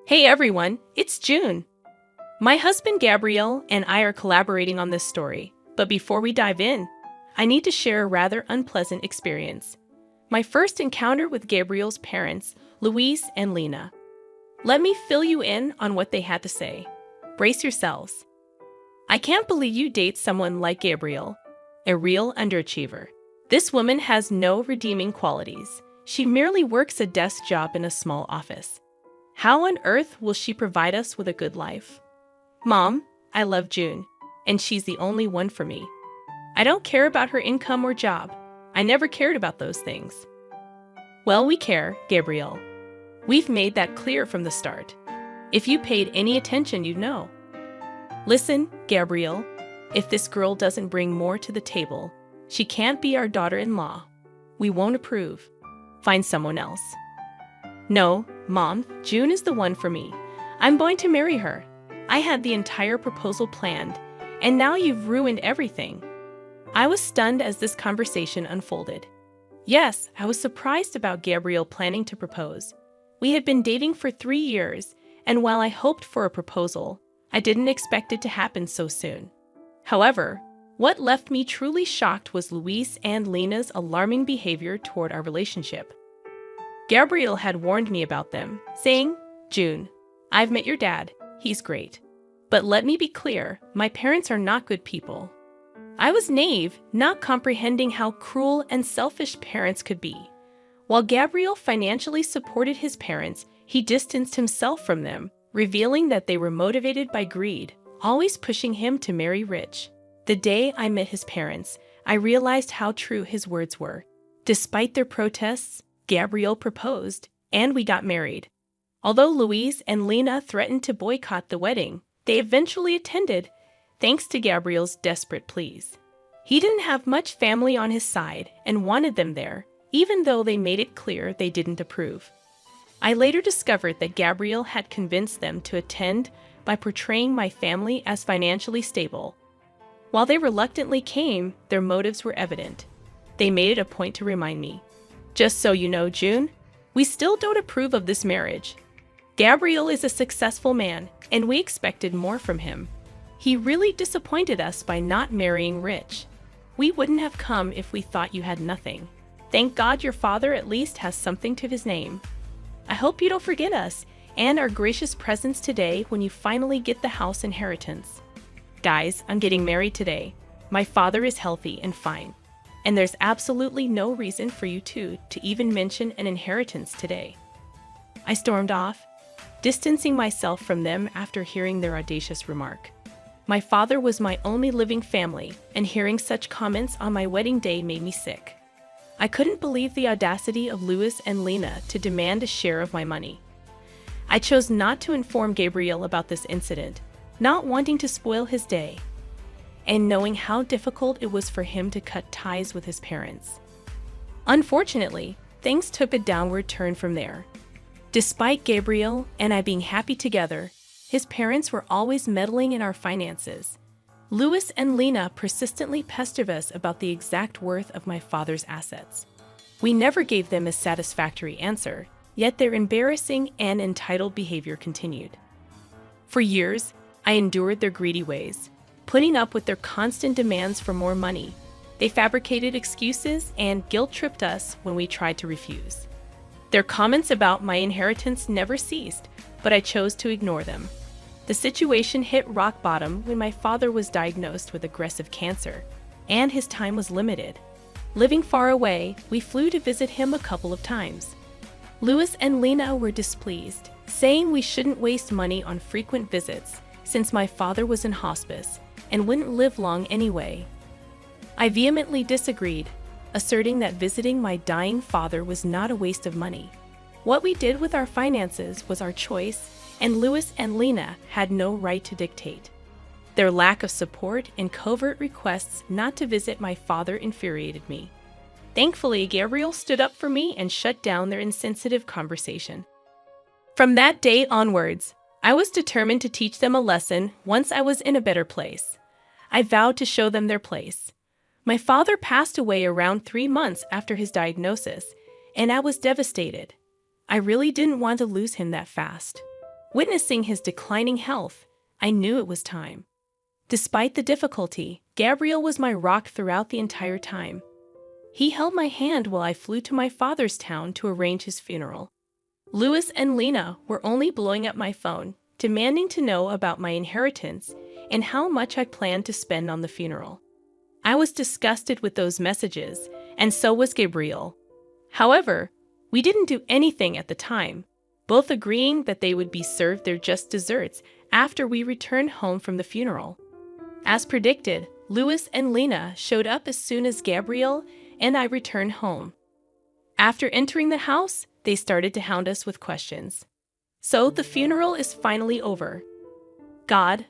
Hey everyone, it's June. My husband Gabrielle and I are collaborating on this story, but before we dive in, I need to share a rather unpleasant experience. My first encounter with Gabrielle's parents, Louise and Lena. Let me fill you in on what they had to say. Brace yourselves. I can't believe you date someone like Gabrielle, a real underachiever. This woman has no redeeming qualities. She merely works a desk job in a small office. How on earth will she provide us with a good life? Mom, I love June, and she's the only one for me. I don't care about her income or job. I never cared about those things. Well, we care, Gabrielle. We've made that clear from the start. If you paid any attention, you'd know. Listen, Gabrielle, if this girl doesn't bring more to the table, she can't be our daughter-in-law. We won't approve. Find someone else. No, Mom, June is the one for me. I'm going to marry her. I had the entire proposal planned, and now you've ruined everything. I was stunned as this conversation unfolded. Yes, I was surprised about Gabrielle planning to propose. We had been dating for 3 years, and while I hoped for a proposal, I didn't expect it to happen so soon. However, what left me truly shocked was Louise and Lena's alarming behavior toward our relationship. Gabrielle had warned me about them, saying, June, I've met your dad. He's great. But let me be clear, my parents are not good people. I was naive, not comprehending how cruel and selfish parents could be. While Gabrielle financially supported his parents, he distanced himself from them, revealing that they were motivated by greed, always pushing him to marry rich. The day I met his parents, I realized how true his words were. Despite their protests, Gabrielle proposed, and we got married. Although Louise and Lena threatened to boycott the wedding, they eventually attended, thanks to Gabrielle's desperate pleas. He didn't have much family on his side and wanted them there, even though they made it clear they didn't approve. I later discovered that Gabrielle had convinced them to attend by portraying my family as financially stable. While they reluctantly came, their motives were evident. They made it a point to remind me, just so you know, June, we still don't approve of this marriage. Gabrielle is a successful man, and we expected more from him. He really disappointed us by not marrying rich. We wouldn't have come if we thought you had nothing. Thank God your father at least has something to his name. I hope you don't forget us and our gracious presence today when you finally get the house inheritance. Guys, I'm getting married today. My father is healthy and fine. And there's absolutely no reason for you two to even mention an inheritance today. I stormed off, distancing myself from them after hearing their audacious remark. My father was my only living family, and hearing such comments on my wedding day made me sick. I couldn't believe the audacity of Louis and Lena to demand a share of my money. I chose not to inform Gabrielle about this incident, not wanting to spoil his day, and knowing how difficult it was for him to cut ties with his parents. Unfortunately, things took a downward turn from there. Despite Gabrielle and I being happy together, his parents were always meddling in our finances. Louis and Lena persistently pestered us about the exact worth of my father's assets. We never gave them a satisfactory answer, yet their embarrassing and entitled behavior continued. For years, I endured their greedy ways, putting up with their constant demands for more money. They fabricated excuses and guilt-tripped us when we tried to refuse. Their comments about my inheritance never ceased, but I chose to ignore them. The situation hit rock bottom when my father was diagnosed with aggressive cancer, and his time was limited. Living far away, we flew to visit him a couple of times. Louis and Lena were displeased, saying we shouldn't waste money on frequent visits since my father was in hospice and wouldn't live long anyway. I vehemently disagreed, asserting that visiting my dying father was not a waste of money. What we did with our finances was our choice, and Louis and Lena had no right to dictate. Their lack of support and covert requests not to visit my father infuriated me. Thankfully, Gabrielle stood up for me and shut down their insensitive conversation. From that day onwards, I was determined to teach them a lesson once I was in a better place. I vowed to show them their place. My father passed away around 3 months after his diagnosis, and I was devastated. I really didn't want to lose him that fast. Witnessing his declining health, I knew it was time. Despite the difficulty, Gabriel was my rock throughout the entire time. He held my hand while I flew to my father's town to arrange his funeral. Louis and Lena were only blowing up my phone, demanding to know about my inheritance and how much I planned to spend on the funeral. I was disgusted with those messages, and so was Gabriel. However, we didn't do anything at the time, both agreeing that they would be served their just desserts after we returned home from the funeral. As predicted, Louis and Lena showed up as soon as Gabriel and I returned home. After entering the house, they started to hound us with questions. So the funeral is finally over. God,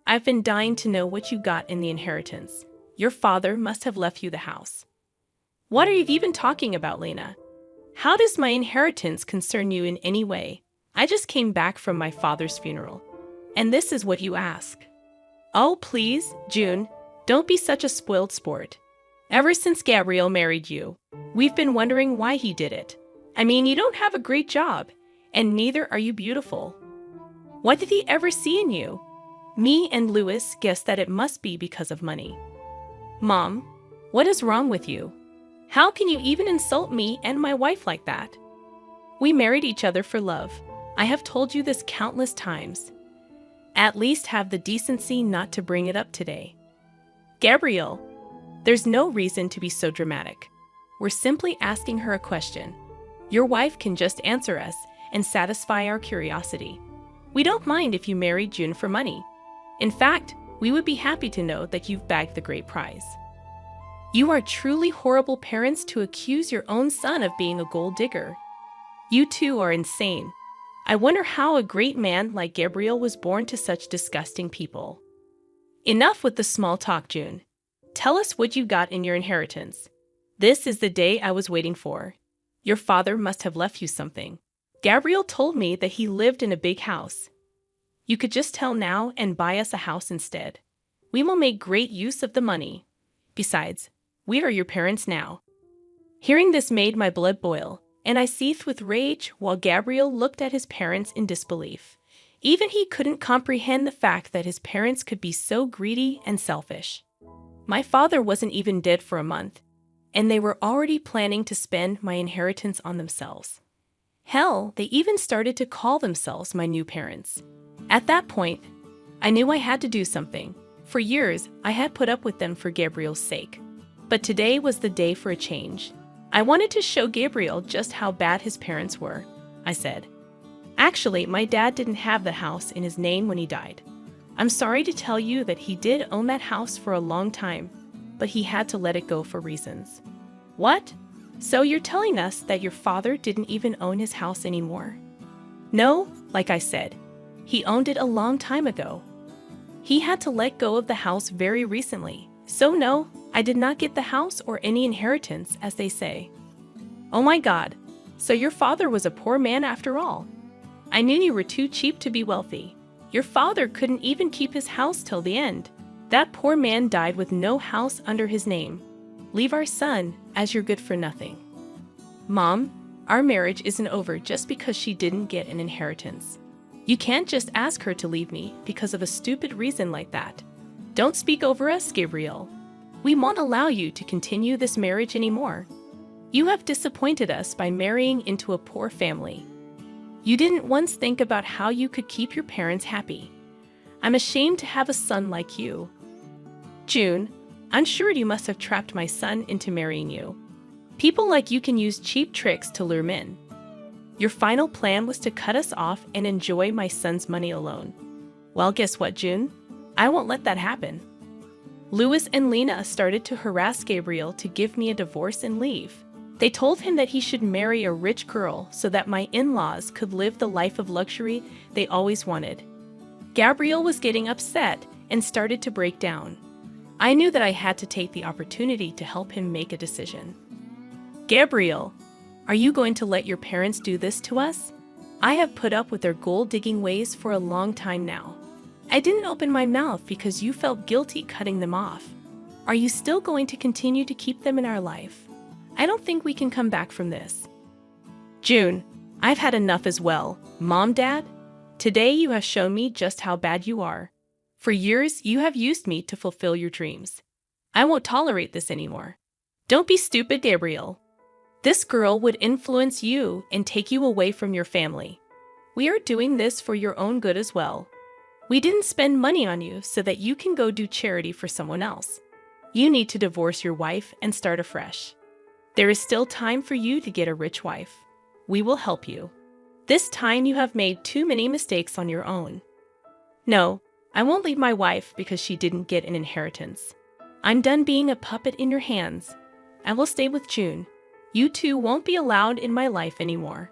I've been dying to know what you got in the inheritance. Your father must have left you the house. What are you even talking about, Lena? How does my inheritance concern you in any way? I just came back from my father's funeral. And this is what you ask. Oh, please, June, don't be such a spoiled sport. Ever since Gabriel married you, we've been wondering why he did it. I mean, you don't have a great job, and neither are you beautiful. What did he ever see in you? Me and Louis guessed that it must be because of money. Mom, what is wrong with you? How can you even insult me and my wife like that? We married each other for love. I have told you this countless times. At least have the decency not to bring it up today. Gabriel, there's no reason to be so dramatic. We're simply asking her a question. Your wife can just answer us and satisfy our curiosity. We don't mind if you marry June for money. In fact, we would be happy to know that you've bagged the great prize. You are truly horrible parents to accuse your own son of being a gold digger. You two are insane. I wonder how a great man like Gabriel was born to such disgusting people. Enough with the small talk, June. Tell us what you got in your inheritance. This is the day I was waiting for. Your father must have left you something. Gabriel told me that he lived in a big house. You could just tell now and buy us a house instead. We will make great use of the money. Besides, we are your parents now. Hearing this made my blood boil, and I seethed with rage while Gabriel looked at his parents in disbelief. Even he couldn't comprehend the fact that his parents could be so greedy and selfish. My father wasn't even dead for a month, and they were already planning to spend my inheritance on themselves. Hell, they even started to call themselves my new parents. At that point, I knew I had to do something. For years, I had put up with them for Gabriel's sake. But today was the day for a change. I wanted to show Gabriel just how bad his parents were, I said. Actually, my dad didn't have the house in his name when he died. I'm sorry to tell you that he did own that house for a long time, but he had to let it go for reasons. What? So you're telling us that your father didn't even own his house anymore? No, like I said, he owned it a long time ago. He had to let go of the house very recently. So no, I did not get the house or any inheritance, as they say. Oh my God, so your father was a poor man after all. I knew you were too cheap to be wealthy. Your father couldn't even keep his house till the end. That poor man died with no house under his name. Leave our son, as you're good for nothing. Mom, our marriage isn't over just because she didn't get an inheritance. You can't just ask her to leave me because of a stupid reason like that. Don't speak over us, Gabriel. We won't allow you to continue this marriage anymore. You have disappointed us by marrying into a poor family. You didn't once think about how you could keep your parents happy. I'm ashamed to have a son like you. June, I'm sure you must have trapped my son into marrying you. People like you can use cheap tricks to lure men. Your final plan was to cut us off and enjoy my son's money alone. Well, guess what, June? I won't let that happen. Louis and Lena started to harass Gabriel to give me a divorce and leave. They told him that he should marry a rich girl so that my in-laws could live the life of luxury they always wanted. Gabriel was getting upset and started to break down. I knew that I had to take the opportunity to help him make a decision. Gabriel, are you going to let your parents do this to us? I have put up with their gold-digging ways for a long time now. I didn't open my mouth because you felt guilty cutting them off. Are you still going to continue to keep them in our life? I don't think we can come back from this. June, I've had enough as well. Mom, Dad, Today you have shown me just how bad you are. For years, you have used me to fulfill your dreams. I won't tolerate this anymore. Don't be stupid, Gabriel. This girl would influence you and take you away from your family. We are doing this for your own good as well. We didn't spend money on you so that you can go do charity for someone else. You need to divorce your wife and start afresh. There is still time for you to get a rich wife. We will help you. This time you have made too many mistakes on your own. No, I won't leave my wife because she didn't get an inheritance. I'm done being a puppet in your hands. I will stay with June. You two won't be allowed in my life anymore.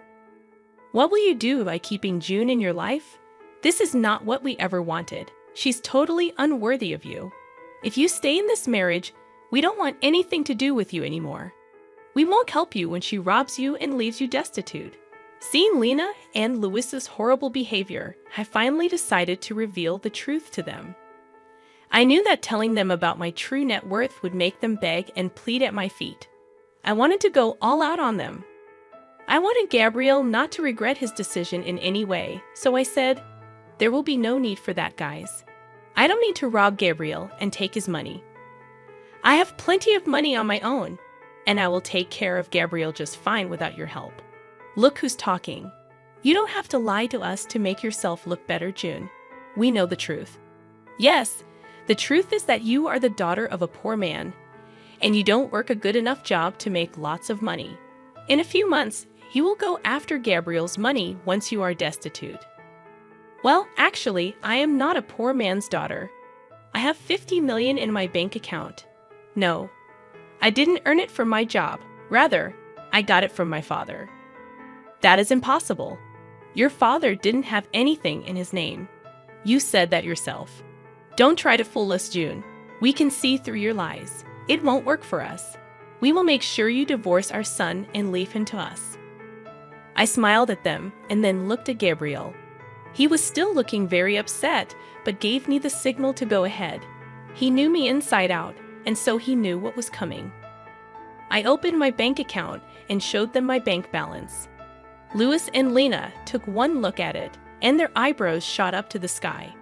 What will you do by keeping June in your life? This is not what we ever wanted. She's totally unworthy of you. If you stay in this marriage, we don't want anything to do with you anymore. We won't help you when she robs you and leaves you destitute. Seeing Lena and Louis's horrible behavior, I finally decided to reveal the truth to them. I knew that telling them about my true net worth would make them beg and plead at my feet. I wanted to go all out on them. I wanted Gabriel not to regret his decision in any way, so I said, there will be no need for that, guys. I don't need to rob Gabriel and take his money. I have plenty of money on my own, and I will take care of Gabriel just fine without your help. Look who's talking. You don't have to lie to us to make yourself look better, June. We know the truth. Yes, the truth is that you are the daughter of a poor man, and you don't work a good enough job to make lots of money. In a few months, you will go after Gabriel's money once you are destitute. Well, actually, I am not a poor man's daughter. I have 50 million in my bank account. No, I didn't earn it from my job. Rather, I got it from my father. That is impossible. Your father didn't have anything in his name. You said that yourself. Don't try to fool us, June. We can see through your lies. It won't work for us. We will make sure you divorce our son and leave him to us. I smiled at them and then looked at Gabriel. He was still looking very upset, but gave me the signal to go ahead. He knew me inside out, and so he knew what was coming. I opened my bank account and showed them my bank balance. Louis and Lena took one look at it, and their eyebrows shot up to the sky.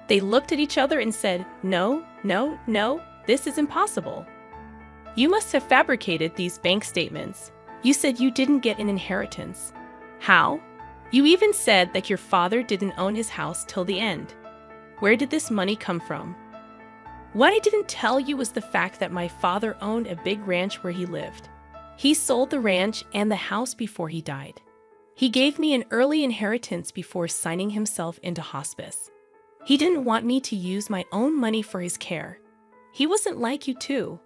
They looked at each other and said, "No, no, no, this is impossible. You must have fabricated these bank statements. You said you didn't get an inheritance. How? You even said that your father didn't own his house till the end. Where did this money come from?" What I didn't tell you was the fact that my father owned a big ranch where he lived. He sold the ranch and the house before he died. He gave me an early inheritance before signing himself into hospice. He didn't want me to use my own money for his care. He wasn't like you too.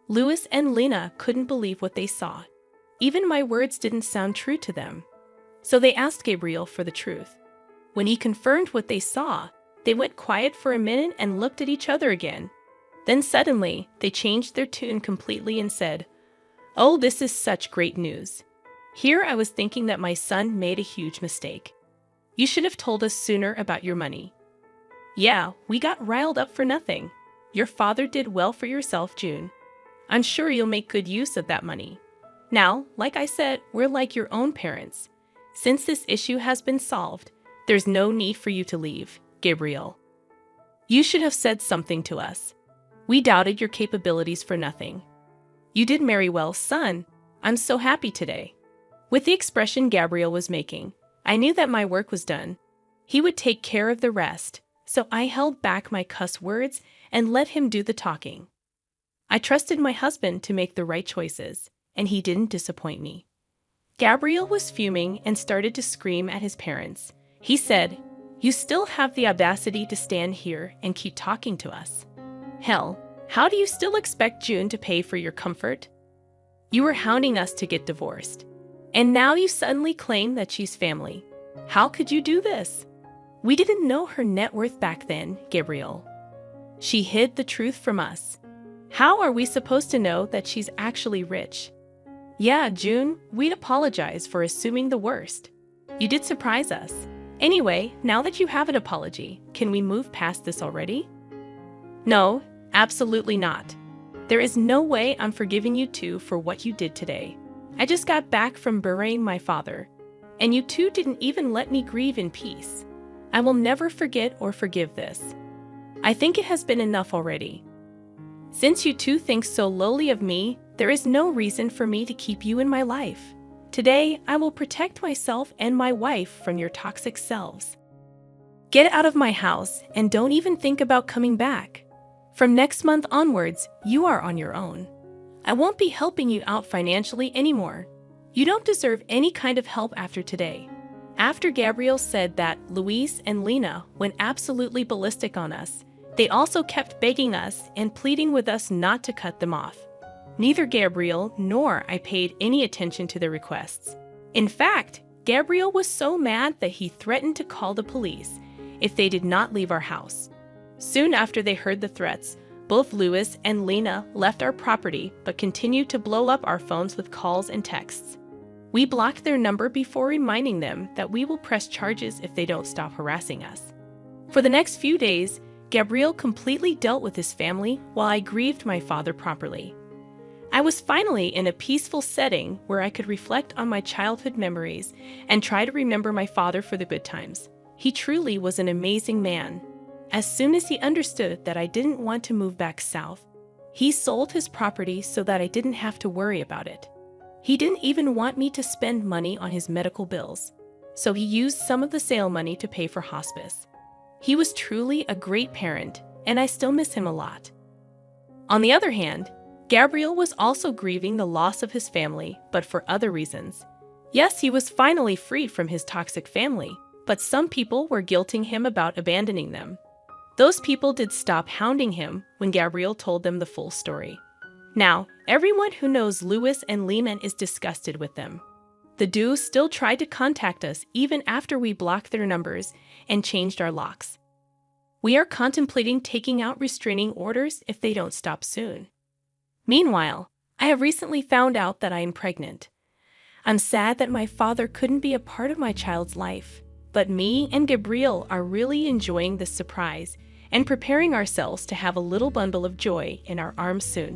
Louis and Lena couldn't believe what they saw. Even my words didn't sound true to them. So they asked Gabriel for the truth. When he confirmed what they saw, they went quiet for a minute and looked at each other again. Then suddenly, they changed their tune completely and said, "Oh, this is such great news. Here I was thinking that my son made a huge mistake. You should have told us sooner about your money." "Yeah, we got riled up for nothing. Your father did well for yourself, June. I'm sure you'll make good use of that money. Now, like I said, we're like your own parents. Since this issue has been solved, there's no need for you to leave, Gabriel. You should have said something to us. We doubted your capabilities for nothing. You did marry well, son. I'm so happy today." With the expression Gabriel was making, I knew that my work was done. He would take care of the rest, so I held back my cuss words and let him do the talking. I trusted my husband to make the right choices, and he didn't disappoint me. Gabriel was fuming and started to scream at his parents. He said, "You still have the audacity to stand here and keep talking to us? Hell, how do you still expect June to pay for your comfort? You were hounding us to get divorced, and now you suddenly claim that she's family. How could you do this? We didn't know her net worth back then, Gabriel. She hid the truth from us. How are we supposed to know that she's actually rich? Yeah, June, we'd apologize for assuming the worst. You did surprise us. Anyway, now that you have an apology, can we move past this already?" "No, absolutely not. There is no way I'm forgiving you two for what you did today. I just got back from burying my father, and you two didn't even let me grieve in peace. I will never forget or forgive this. I think it has been enough already. Since you two think so lowly of me, there is no reason for me to keep you in my life. Today, I will protect myself and my wife from your toxic selves. Get out of my house and don't even think about coming back. From next month onwards, you are on your own. I won't be helping you out financially anymore. You don't deserve any kind of help after today. After Gabriel said that, Luis and Lena went absolutely ballistic on us. They also kept begging us and pleading with us not to cut them off. Neither Gabriel nor I paid any attention to their requests. In fact, Gabriel was so mad that he threatened to call the police if they did not leave our house. Soon after they heard the threats, both Luis and Lena left our property but continued to blow up our phones with calls and texts. We blocked their number before reminding them that we will press charges if they don't stop harassing us. For the next few days, Gabriel completely dealt with his family while I grieved my father properly. I was finally in a peaceful setting where I could reflect on my childhood memories and try to remember my father for the good times. He truly was an amazing man. As soon as he understood that I didn't want to move back south, he sold his property so that I didn't have to worry about it. He didn't even want me to spend money on his medical bills, so he used some of the sale money to pay for hospice. He was truly a great parent, and I still miss him a lot. On the other hand, Gabriel was also grieving the loss of his family, but for other reasons. Yes, he was finally free from his toxic family, but some people were guilting him about abandoning them. Those people did stop hounding him when Gabriel told them the full story. Now, everyone who knows Luis and Lena is disgusted with them. The duo still tried to contact us even after we blocked their numbers and changed our locks. We are contemplating taking out restraining orders if they don't stop soon. Meanwhile, I have recently found out that I am pregnant. I'm sad that my father couldn't be a part of my child's life, but me and Gabriel are really enjoying this surprise and preparing ourselves to have a little bundle of joy in our arms soon.